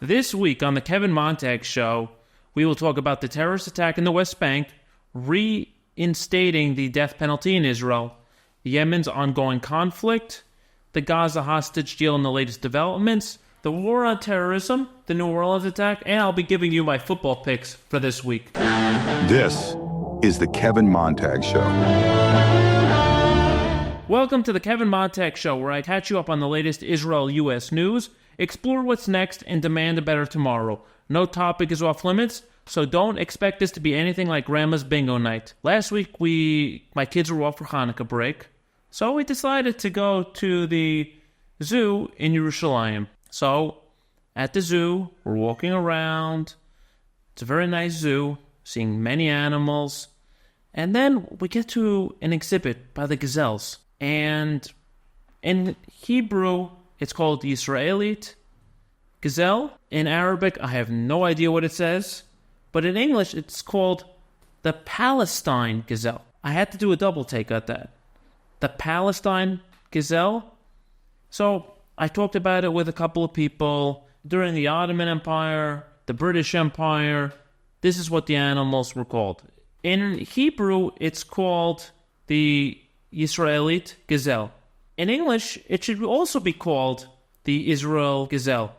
This week on the Kevin Montag Show, we will talk about the terrorist attack in the West Bank, reinstating the death penalty in Israel, Yemen's ongoing conflict, the Gaza hostage deal and the latest developments, the war on terrorism, the New Orleans attack, and I'll be giving you my football picks for this week. This is the Kevin Montag Show. Welcome to the Kevin Montag Show, where I catch you up on the latest Israel-U.S. news, explore what's next, and demand a better tomorrow. No topic is off limits, so don't expect this to be anything like Grandma's bingo night. Last week, my kids were off for Hanukkah break, so we decided to go to the zoo in Yerushalayim. So, at the zoo, we're walking around. It's a very nice zoo, seeing many animals. And then we get to an exhibit by the gazelles. And in Hebrew, it's called the Israelite gazelle. In Arabic, I have no idea what it says. But in English, it's called the Palestine gazelle. I had to do a double take at that. The Palestine gazelle. So I talked about it with a couple of people during the Ottoman Empire, the British Empire. This is what the animals were called. In Hebrew, it's called the Israelite gazelle. In English, it should also be called the Israel gazelle.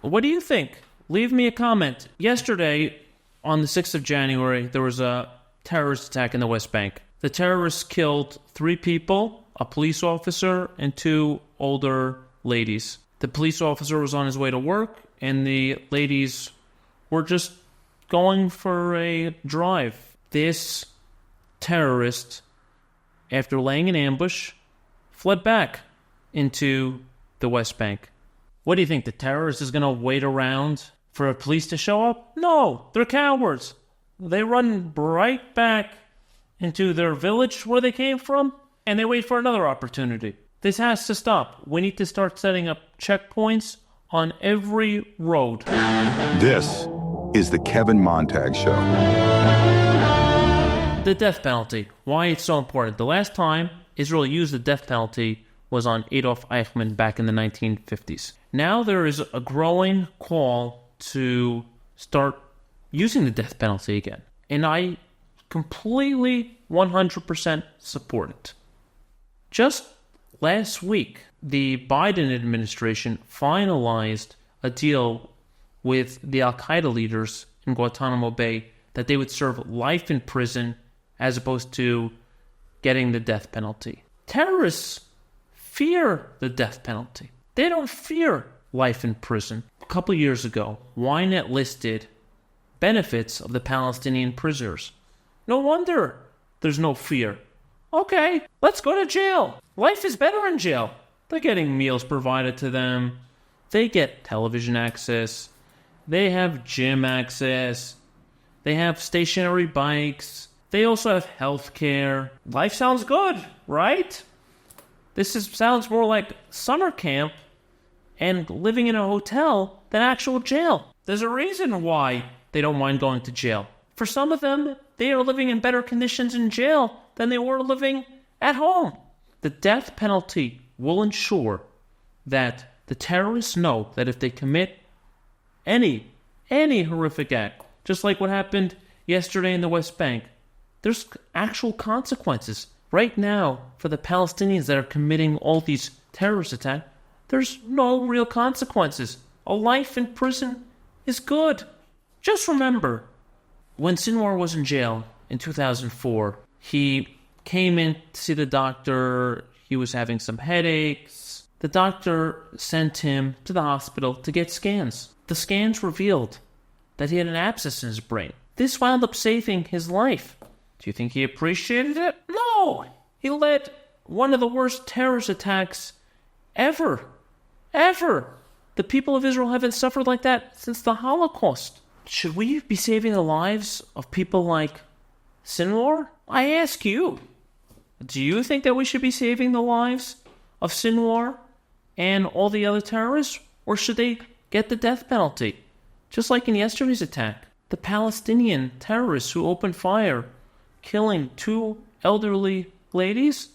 What do you think? Leave me a comment. Yesterday, on the 6th of January, there was a terrorist attack in the West Bank. The terrorists killed 3 people, a police officer and 2 older ladies. The police officer was on his way to work, and the ladies were just going for a drive. This terrorist, after laying an ambush, fled back into the West Bank. What do you think? The terrorist is going to wait around for police to show up? No, they're cowards. They run right back into their village where they came from, and they wait for another opportunity. This has to stop. We need to start setting up checkpoints on every road. This is the Kevin Montag Show. The death penalty. Why it's so important. The last time Israel used the death penalty was on Adolf Eichmann back in the 1950s. Now there is a growing call to start using the death penalty again. And I completely 100% support it. Just last week, the Biden administration finalized a deal with the Al-Qaeda leaders in Guantanamo Bay that they would serve life in prison as opposed to getting the death penalty. Terrorists fear the death penalty. They don't fear life in prison. A couple years ago, Ynet listed benefits of the Palestinian prisoners. No wonder there's no fear. Okay, let's go to jail. Life is better in jail. They're getting meals provided to them. They get television access. They have gym access. They have stationary bikes. They also have health care. Life sounds good, right? Sounds more like summer camp and living in a hotel than actual jail. There's a reason why they don't mind going to jail. For some of them, they are living in better conditions in jail than they were living at home. The death penalty will ensure that the terrorists know that if they commit any horrific act, just like what happened yesterday in the West Bank, there's actual consequences. Right now, for the Palestinians that are committing all these terrorist attacks, there's no real consequences. A life in prison is good. Just remember, when Sinwar was in jail in 2004, he came in to see the doctor. He was having some headaches. The doctor sent him to the hospital to get scans. The scans revealed that he had an abscess in his brain. This wound up saving his life. Do you think he appreciated it? No! He led one of the worst terrorist attacks ever. Ever! The people of Israel haven't suffered like that since the Holocaust. Should we be saving the lives of people like Sinwar? I ask you. Do you think that we should be saving the lives of Sinwar and all the other terrorists? Or should they get the death penalty? Just like in yesterday's attack. The Palestinian terrorists who opened fire, killing 2 elderly ladies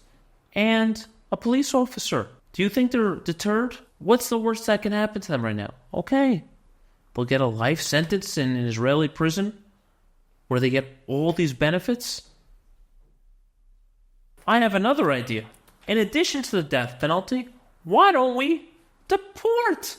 and a police officer. Do you think they're deterred? What's the worst that can happen to them right now? Okay, they'll get a life sentence in an Israeli prison where they get all these benefits? I have another idea. In addition to the death penalty, why don't we deport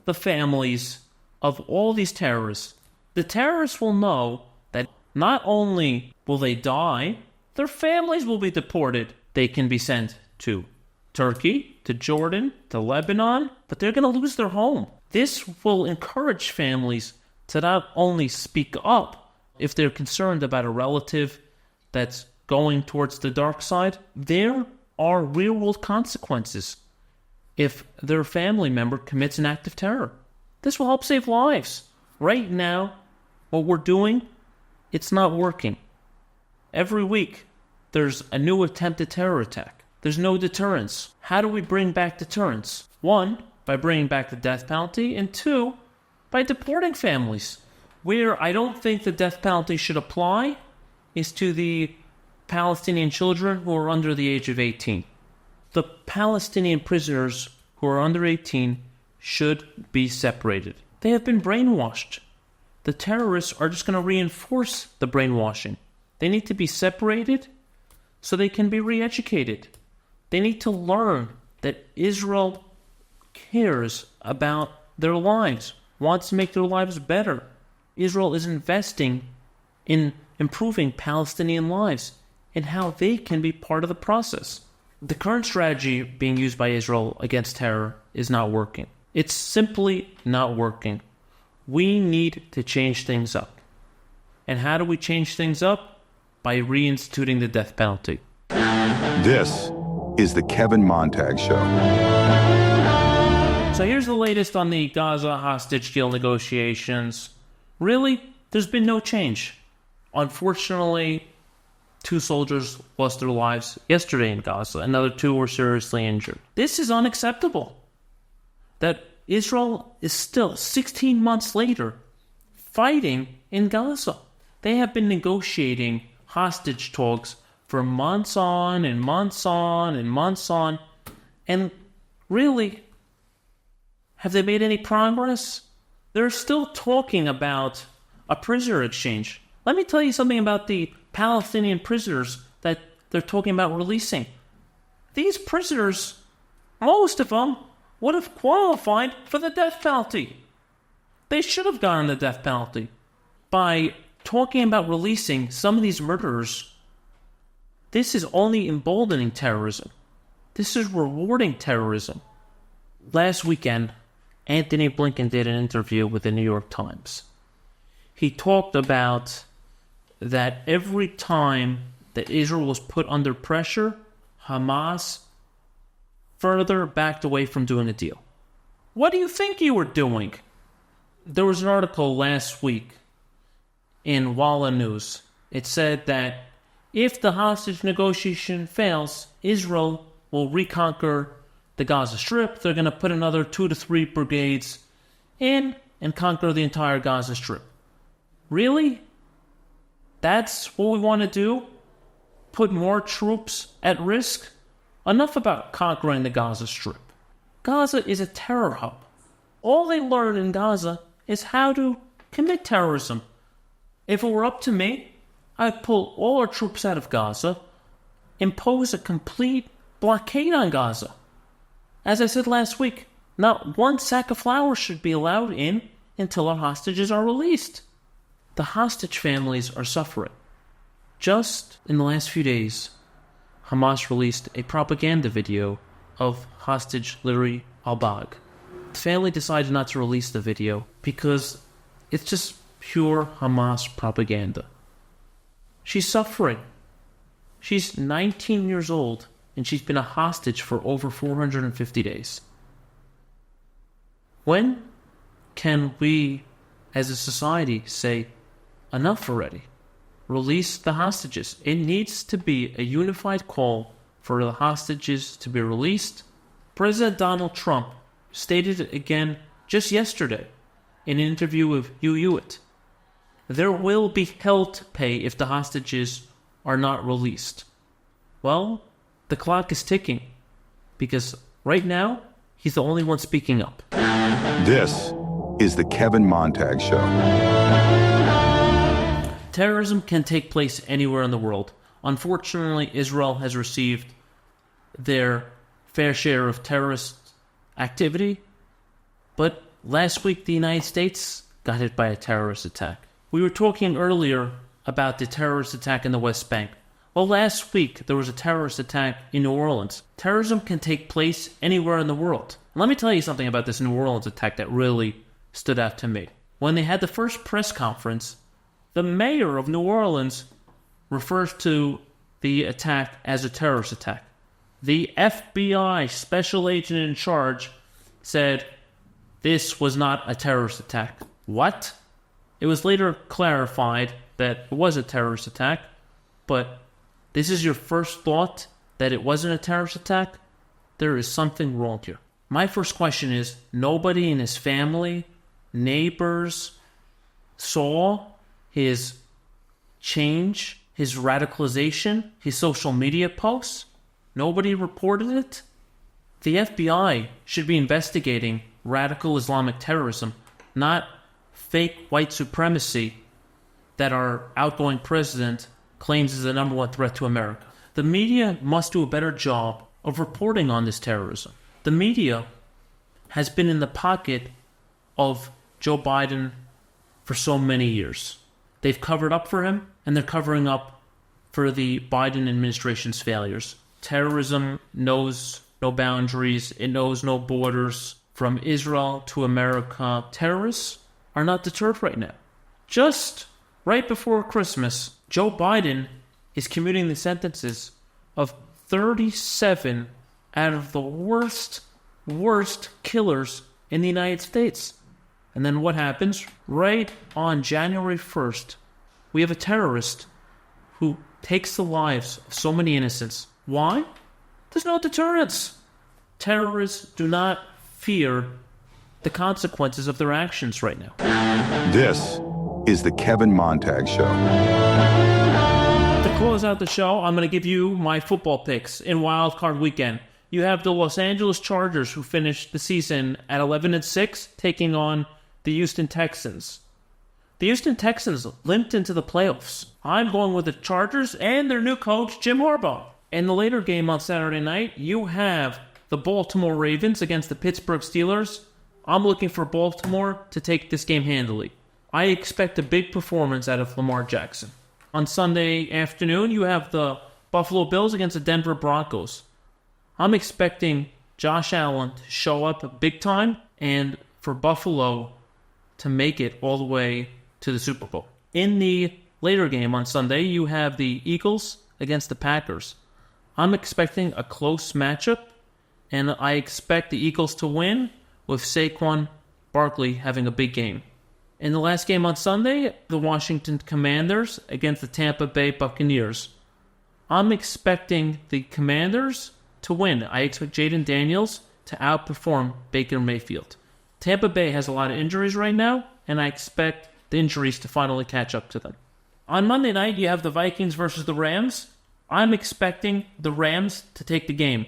the families of all these terrorists? The terrorists will know that not only will they die, their families will be deported. They can be sent to Turkey, to Jordan, to Lebanon, but they're going to lose their home. This will encourage families to not only speak up if they're concerned about a relative that's going towards the dark side. There are real-world consequences if their family member commits an act of terror. This will help save lives. Right now, what we're doing, it's not working. Every week, there's a new attempted terror attack. There's no deterrence. How do we bring back deterrence? 1, by bringing back the death penalty, and 2, by deporting families. Where I don't think the death penalty should apply is to the Palestinian children who are under the age of 18. The Palestinian prisoners who are under 18 should be separated. They have been brainwashed. The terrorists are just going to reinforce the brainwashing. They need to be separated so they can be re-educated. They need to learn that Israel cares about their lives, wants to make their lives better. Israel is investing in improving Palestinian lives and how they can be part of the process. The current strategy being used by Israel against terror is not working. It's simply not working. We need to change things up. And how do we change things up? By reinstituting the death penalty. This is the Kevin Montag Show. So here's the latest on the Gaza hostage deal negotiations. Really, there's been no change. Unfortunately, 2 soldiers lost their lives yesterday in Gaza. Another 2 were seriously injured. This is unacceptable. That Israel is still, 16 months later, fighting in Gaza. They have been negotiating hostage talks for months on and months on and months on. And really, have they made any progress? They're still talking about a prisoner exchange. Let me tell you something about the Palestinian prisoners that they're talking about releasing. These prisoners, most of them, would have qualified for the death penalty. They should have gotten the death penalty. By talking about releasing some of these murderers, this is only emboldening terrorism. This is rewarding terrorism. Last weekend, Anthony Blinken did an interview with the New York Times. He talked about that every time that Israel was put under pressure, Hamas further backed away from doing a deal. What do you think you were doing? There was an article last week in Walla News. It said that if the hostage negotiation fails, Israel will reconquer the Gaza Strip. They're going to put another 2 to 3 brigades in and conquer the entire Gaza Strip. Really? That's what we want to do? Put more troops at risk? Enough about conquering the Gaza Strip. Gaza is a terror hub. All they learned in Gaza is how to commit terrorism. If it were up to me, I'd pull all our troops out of Gaza, impose a complete blockade on Gaza. As I said last week, not one sack of flour should be allowed in until our hostages are released. The hostage families are suffering. Just in the last few days, Hamas released a propaganda video of hostage Liri al-Bag. The family decided not to release the video because it's just pure Hamas propaganda. She's suffering. She's 19 years old and she's been a hostage for over 450 days. When can we, as a society, say, enough already? Release the hostages. It needs to be a unified call for the hostages to be released. President Donald Trump stated it again just yesterday in an interview with Hugh Hewitt. There will be hell to pay if the hostages are not released. Well, the clock is ticking because right now, he's the only one speaking up. This is the Kevin Montag Show. Terrorism can take place anywhere in the world. Unfortunately, Israel has received their fair share of terrorist activity, but last week the United States got hit by a terrorist attack. We were talking earlier about the terrorist attack in the West Bank. Well, last week there was a terrorist attack in New Orleans. Terrorism can take place anywhere in the world. Let me tell you something about this New Orleans attack that really stood out to me. When they had the first press conference, the mayor of New Orleans refers to the attack as a terrorist attack. The FBI special agent in charge said this was not a terrorist attack. What? It was later clarified that it was a terrorist attack, but this is your first thought that it wasn't a terrorist attack? There is something wrong here. My first question is, nobody in his family, neighbors, saw his change, his radicalization, his social media posts? Nobody reported it? The FBI should be investigating radical Islamic terrorism, not fake white supremacy that our outgoing president claims is the number one threat to America. The media must do a better job of reporting on this terrorism. The media has been in the pocket of Joe Biden for so many years. They've covered up for him, and they're covering up for the Biden administration's failures. Terrorism knows no boundaries. It knows no borders. From Israel to America, terrorists are not deterred right now. Just right before Christmas, Joe Biden is commuting the sentences of 37 out of the worst killers in the United States. And then what happens? Right on January 1st, we have a terrorist who takes the lives of so many innocents. Why? There's no deterrence. Terrorists do not fear the consequences of their actions right now. This is the Kevin Montag Show. To close out the show, I'm going to give you my football picks in Wild Card Weekend. You have the Los Angeles Chargers, who finished the season at 11-6, taking on the Houston Texans. The Houston Texans limped into the playoffs. I'm going with the Chargers and their new coach, Jim Harbaugh. In the later game on Saturday night, you have the Baltimore Ravens against the Pittsburgh Steelers. I'm looking for Baltimore to take this game handily. I expect a big performance out of Lamar Jackson. On Sunday afternoon, you have the Buffalo Bills against the Denver Broncos. I'm expecting Josh Allen to show up big time and for Buffalo to make it all the way to the Super Bowl. In the later game on Sunday, you have the Eagles against the Packers. I'm expecting a close matchup, and I expect the Eagles to win with Saquon Barkley having a big game. In the last game on Sunday, the Washington Commanders against the Tampa Bay Buccaneers. I'm expecting the Commanders to win. I expect Jaden Daniels to outperform Baker Mayfield. Tampa Bay has a lot of injuries right now, and I expect the injuries to finally catch up to them. On Monday night, you have the Vikings versus the Rams. I'm expecting the Rams to take the game.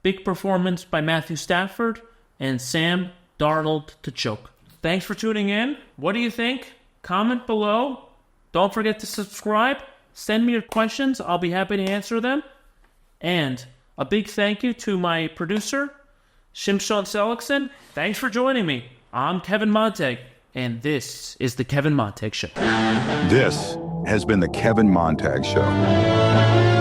Big performance by Matthew Stafford and Sam Darnold to choke. Thanks for tuning in. What do you think? Comment below. Don't forget to subscribe. Send me your questions. I'll be happy to answer them. And a big thank you to my producer, Shimshon Seligson. Thanks for joining me. I'm Kevin Montag, and this is the Kevin Montag Show. This has been the Kevin Montag Show.